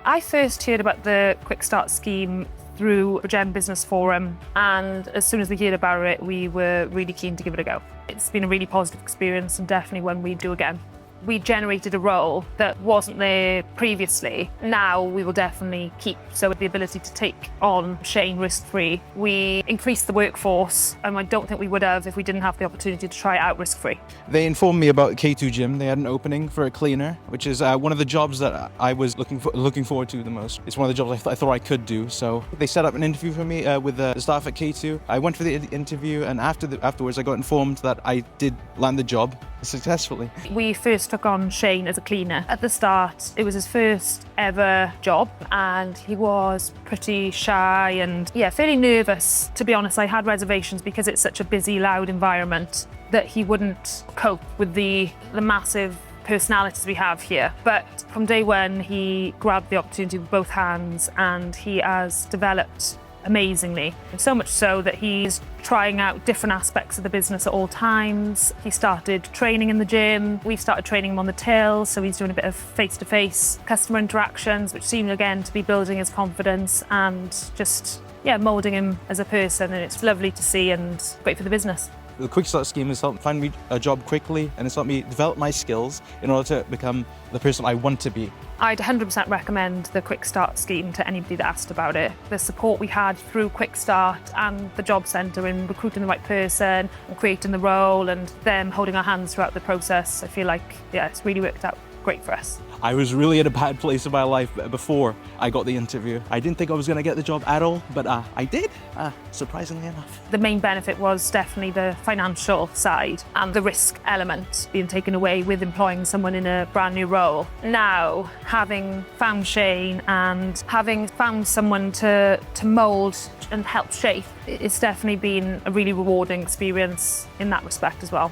I first heard about the Quickstart scheme through the Gem Business Forum, and as soon as we heard about it, we were really keen to give it a go. It's been a really positive experience and definitely one we'd do again. We generated a role that wasn't there previously. Now we will definitely keep. So with the ability to take on Shane risk-free, we increased the workforce, and I don't think we would have if we didn't have the opportunity to try it out risk-free. They informed me about K2 Gym. They had an opening for a cleaner, which is one of the jobs that I was looking forward to the most. It's one of the jobs I thought I could do. So they set up an interview for me with the staff at K2. I went for the interview, and afterwards I got informed that I did land the job successfully. We first took on Shane as a cleaner. At the start, it was his first ever job, and he was pretty shy and fairly nervous. To be honest, I had reservations because it's such a busy, loud environment that he wouldn't cope with the massive personalities we have here. But from day one, he grabbed the opportunity with both hands, and he has developed amazingly. So much so that he's trying out different aspects of the business at all times. He started training in the gym. We started training him on the till, so he's doing a bit of face-to-face customer interactions, which seemed again to be building his confidence and just moulding him as a person, and it's lovely to see and great for the business. The Quickstart scheme has helped find me a job quickly, and it's helped me develop my skills in order to become the person I want to be. I'd 100% recommend the Quickstart scheme to anybody that asked about it. The support we had through Quickstart and the job centre in recruiting the right person and creating the role and them holding our hands throughout the process, I feel like, it's really worked out great for us. I was really in a bad place in my life before I got the interview. I didn't think I was going to get the job at all, but I did, surprisingly enough. The main benefit was definitely the financial side and the risk element being taken away with employing someone in a brand new role. Now, having found Shane and having found someone to mould and help shape, it's definitely been a really rewarding experience in that respect as well.